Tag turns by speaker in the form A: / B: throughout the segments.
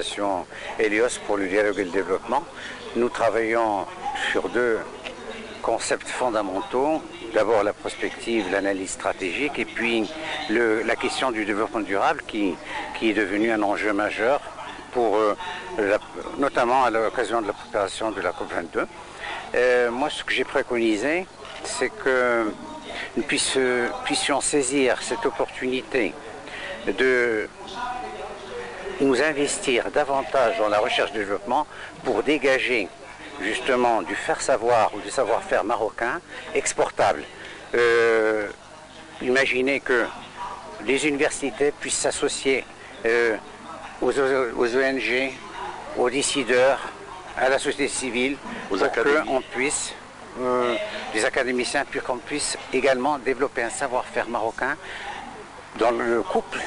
A: l'organisation Helios pour le dialogue et le développement. Nous travaillons sur deux concepts fondamentaux. D'abord la prospective, l'analyse stratégique et puis la question du développement durable qui est devenu un enjeu majeur pour notamment à l'occasion de la préparation de la COP22. Moi, ce que j'ai préconisé, c'est que nous puissions saisir cette opportunité de nous investir davantage dans la recherche-développement pour dégager justement du faire-savoir ou du savoir-faire marocain exportable. Imaginez que les universités puissent s'associer aux ONG, aux décideurs, à la société civile, pour qu'on puisse, les académiciens, puis qu'on puisse également développer un savoir-faire marocain dans le couple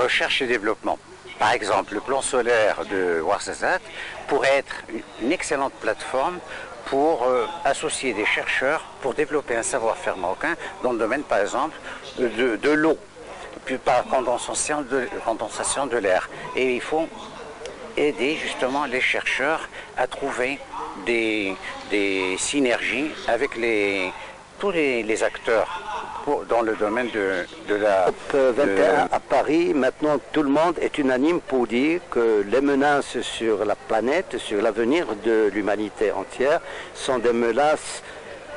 A: recherche et développement. Par exemple, le plan solaire de Ouarzazate pourrait être une excellente plateforme pour associer des chercheurs pour développer un savoir-faire marocain dans le domaine, par exemple, de l'eau, puis par condensation de l'air. Et il faut aider justement les chercheurs à trouver des synergies avec tous les acteurs dans le domaine de la...
B: COP21 à Paris, maintenant tout le monde est unanime pour dire que les menaces sur la planète, sur l'avenir de l'humanité entière, sont des menaces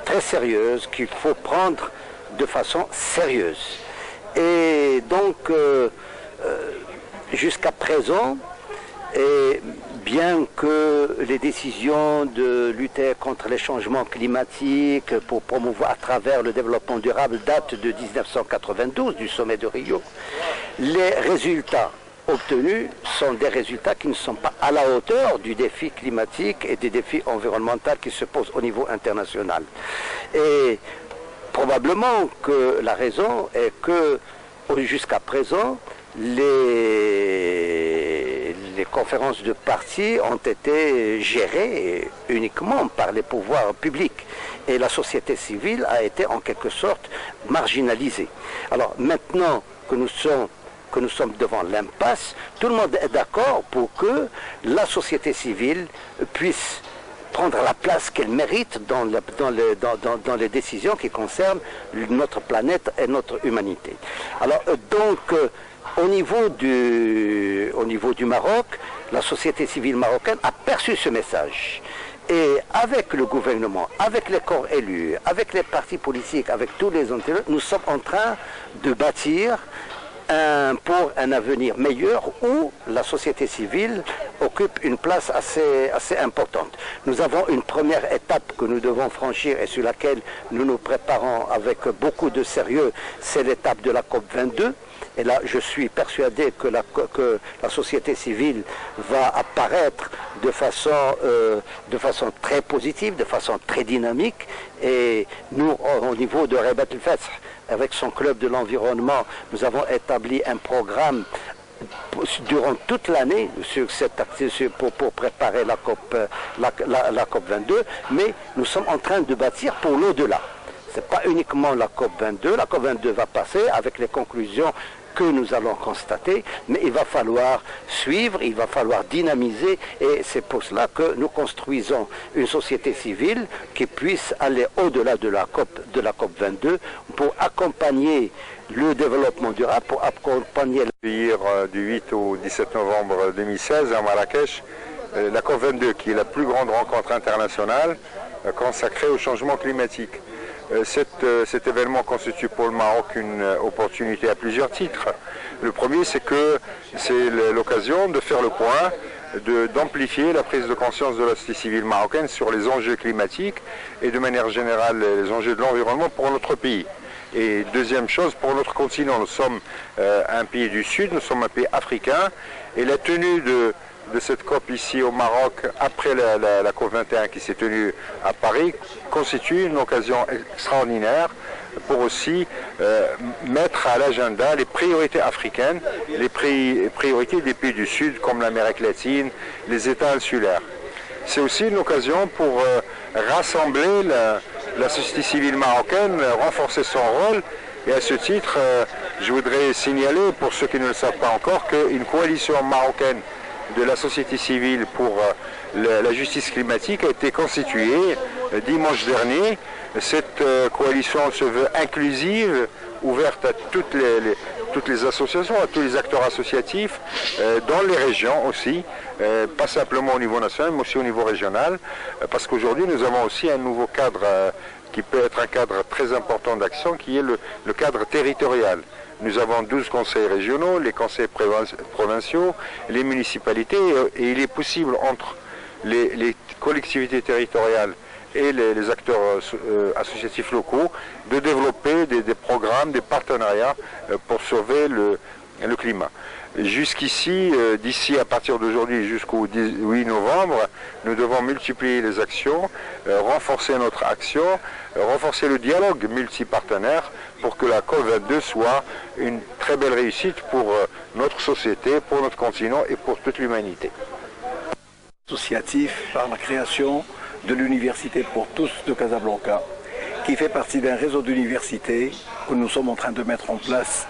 B: très sérieuses qu'il faut prendre de façon sérieuse. Et donc, jusqu'à présent, et bien que les décisions de lutter contre les changements climatiques pour promouvoir à travers le développement durable datent de 1992, du sommet de Rio, les résultats obtenus sont des résultats qui ne sont pas à la hauteur du défi climatique et des défis environnementaux qui se posent au niveau international. Et probablement que la raison est que jusqu'à présent, les conférences de partis ont été gérées uniquement par les pouvoirs publics et la société civile a été en quelque sorte marginalisée. Alors maintenant que nous sommes devant l'impasse, tout le monde est d'accord pour que la société civile puisse prendre la place qu'elle mérite dans les décisions qui concernent notre planète et notre humanité. Alors donc, au niveau du Maroc, la société civile marocaine a perçu ce message. Et avec le gouvernement, avec les corps élus, avec les partis politiques, avec tous les entités, nous sommes en train de bâtir pour un avenir meilleur où la société civile occupe une place assez importante. Nous avons une première étape que nous devons franchir et sur laquelle nous nous préparons avec beaucoup de sérieux, c'est l'étape de la COP22. Et là, je suis persuadé que la société civile va apparaître de façon très positive, de façon très dynamique. Et nous, au niveau de Rabat El-Fath, avec son club de l'environnement, nous avons établi un programme durant toute l'année pour préparer la COP22, mais nous sommes en train de bâtir pour l'au-delà. Ce n'est pas uniquement la COP22, la COP22 va passer avec les conclusions que nous allons constater, mais il va falloir suivre, il va falloir dynamiser, et c'est pour cela que nous construisons une société civile qui puisse aller au-delà de la COP22 pour accompagner le développement durable, pour accompagner...
C: Du 8 au 17 novembre 2016 à Marrakech, la COP22, qui est la plus grande rencontre internationale consacrée au changement climatique. Cet événement constitue pour le Maroc une opportunité à plusieurs titres. Le premier, c'est que c'est l'occasion de faire le point, d'amplifier la prise de conscience de la société civile marocaine sur les enjeux climatiques et de manière générale les enjeux de l'environnement pour notre pays. Et deuxième chose, pour notre continent, nous sommes un pays du Sud, nous sommes un pays africain, et la tenue de cette COP ici au Maroc, après la COP21 qui s'est tenue à Paris, constitue une occasion extraordinaire pour aussi mettre à l'agenda les priorités africaines, les priorités des pays du Sud comme l'Amérique latine, les États insulaires. C'est aussi une occasion pour rassembler la société civile marocaine, renforcer son rôle, et à ce titre, Je voudrais signaler, pour ceux qui ne le savent pas encore, qu'une coalition marocaine de la société civile pour la justice climatique a été constituée dimanche dernier. Cette coalition se veut inclusive, ouverte à toutes les associations, à tous les acteurs associatifs, dans les régions aussi, pas simplement au niveau national, mais aussi au niveau régional, parce qu'aujourd'hui nous avons aussi un nouveau cadre qui peut être un cadre très important d'action, qui est le cadre territorial. Nous avons 12 conseils régionaux, les conseils provinciaux, les municipalités, et il est possible entre les collectivités territoriales et les acteurs associatifs locaux de développer des programmes, des partenariats pour sauver le climat. Jusqu'ici, d'ici à partir d'aujourd'hui jusqu'au 8 novembre, nous devons multiplier les actions, renforcer notre action, renforcer le dialogue multipartenaire pour que la COP22 soit une très belle réussite pour notre société, pour notre continent et pour toute l'humanité.
D: Associatif par la création de l'Université pour tous de Casablanca, qui fait partie d'un réseau d'universités que nous sommes en train de mettre en place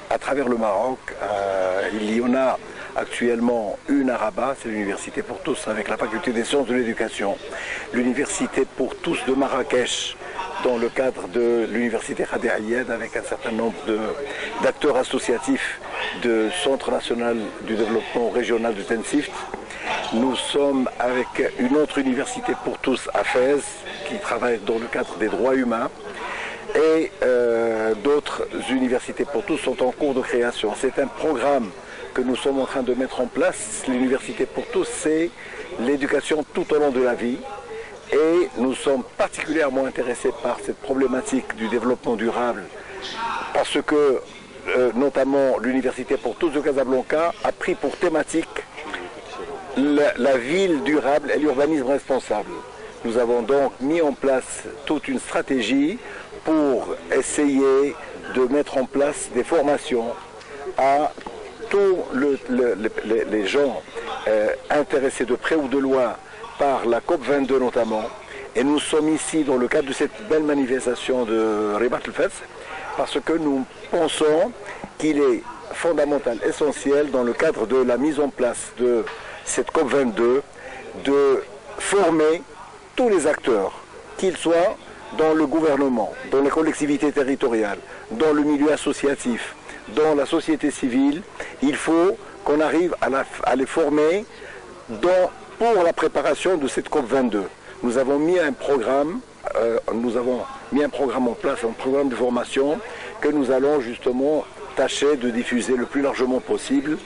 D: à travers le Maroc. Il y en a actuellement une à Rabat, c'est l'Université pour tous avec la Faculté des sciences de l'éducation. L'Université pour tous de Marrakech, dans le cadre de l'Université Khadi Ayed, avec un certain nombre d'acteurs associatifs du Centre national du développement régional de Tensift. Nous sommes avec une autre université pour tous à Fès, qui travaille dans le cadre des droits humains. Et d'autres universités pour tous sont en cours de création. C'est un programme que nous sommes en train de mettre en place. L'université pour tous, c'est l'éducation tout au long de la vie. Et nous sommes particulièrement intéressés par cette problématique du développement durable, parce que notamment l'Université pour tous de Casablanca a pris pour thématique la ville durable et l'urbanisme responsable. Nous avons donc mis en place toute une stratégie pour essayer de mettre en place des formations à tous les gens intéressés de près ou de loin par la COP22 notamment. Et nous sommes ici dans le cadre de cette belle manifestation de Ribat el-Fès, parce que nous pensons qu'il est fondamental, essentiel, dans le cadre de la mise en place de cette COP22, de former tous les acteurs, qu'ils soient dans le gouvernement, dans les collectivités territoriales, dans le milieu associatif, dans la société civile. Il faut qu'on arrive à les former pour la préparation de cette COP22. Nous avons mis un programme en place, un programme de formation que nous allons justement tâcher de diffuser le plus largement possible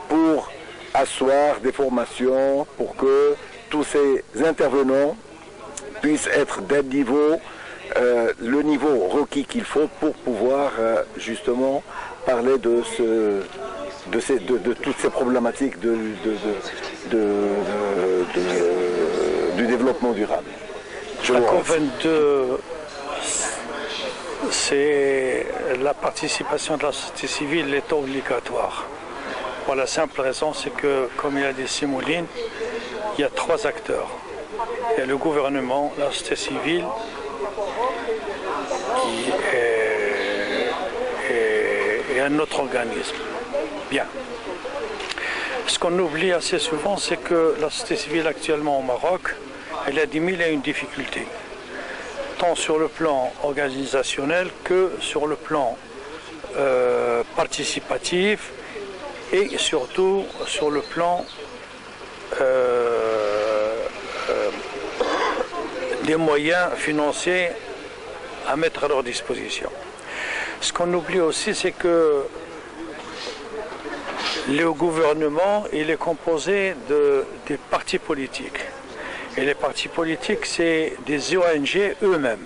D: pour asseoir des formations, pour que tous ces intervenants puissent être d'un niveau, le niveau requis qu'il faut pour pouvoir justement parler de toutes ces problématiques du développement durable.
E: La COP22, c'est la participation de la société civile est obligatoire. Pour la simple raison, c'est que, comme il a dit Simouline, il y a trois acteurs. Il y a le gouvernement, la société civile et un autre organisme. Bien. Ce qu'on oublie assez souvent, c'est que la société civile actuellement au Maroc, elle a 10 000 et une difficultés, tant sur le plan organisationnel que sur le plan participatif et surtout sur le plan des moyens financiers à mettre à leur disposition. Ce qu'on oublie aussi, c'est que le gouvernement, il est composé des partis politiques. Et les partis politiques, c'est des ONG eux-mêmes.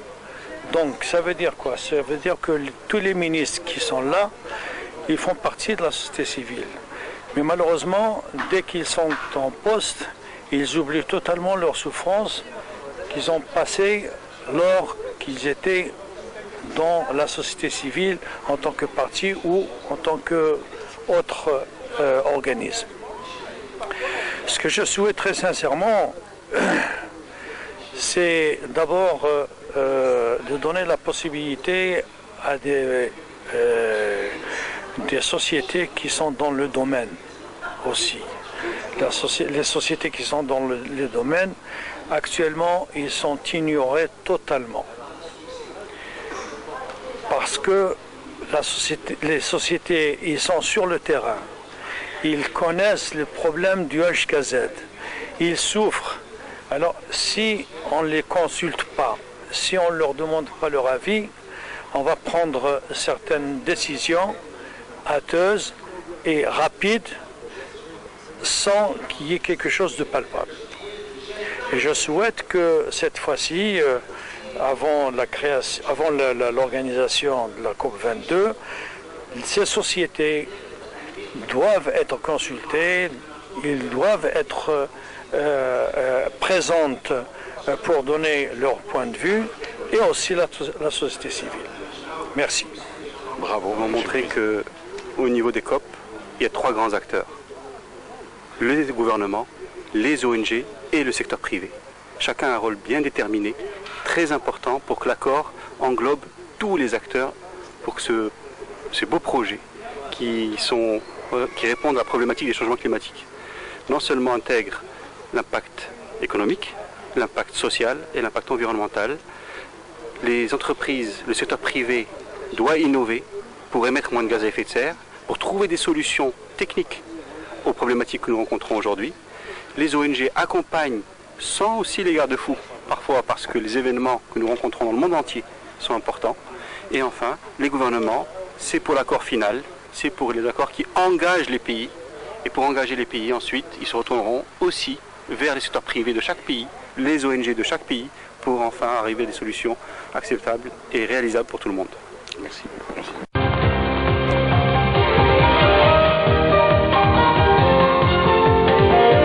E: Donc ça veut dire quoi? Ça veut dire que tous les ministres qui sont là, ils font partie de la société civile. Mais malheureusement, dès qu'ils sont en poste, ils oublient totalement leurs souffrances qu'ils ont passées lors qu'ils étaient dans la société civile en tant que parti ou en tant qu'autre organisme. Ce que je souhaite très sincèrement, c'est d'abord de donner la possibilité à des sociétés qui sont dans le domaine aussi. Les sociétés qui sont dans le domaine, actuellement, ils sont ignorés totalement. Parce que les sociétés, ils sont sur le terrain. Ils connaissent le problème du HKZ. Ils souffrent. Alors, si on ne les consulte pas, si on ne leur demande pas leur avis, on va prendre certaines décisions hâteuses et rapides sans qu'il y ait quelque chose de palpable. Et je souhaite que cette fois-ci, avant l'organisation de la COP22, ces sociétés doivent être consultées, ils doivent être présentes pour donner leur point de vue, et aussi la société civile. Merci.
F: Bravo. On va montrer qu'au niveau des COP, il y a 3 grands acteurs. Le gouvernement, les ONG et le secteur privé. Chacun a un rôle bien déterminé, très important pour que l'accord englobe tous les acteurs pour que ces beaux projets qui répondent à la problématique des changements climatiques non seulement intègrent l'impact économique, l'impact social et l'impact environnemental. Les entreprises, le secteur privé doit innover pour émettre moins de gaz à effet de serre, pour trouver des solutions techniques aux problématiques que nous rencontrons aujourd'hui. Les ONG accompagnent sans aussi les garde-fous, parfois parce que les événements que nous rencontrons dans le monde entier sont importants. Et enfin, les gouvernements, c'est pour l'accord final, c'est pour les accords qui engagent les pays. Et pour engager les pays, ensuite, ils se retourneront aussi vers les secteurs privés de chaque pays, les ONG de chaque pays, pour enfin arriver à des solutions acceptables et réalisables pour tout le monde. Merci.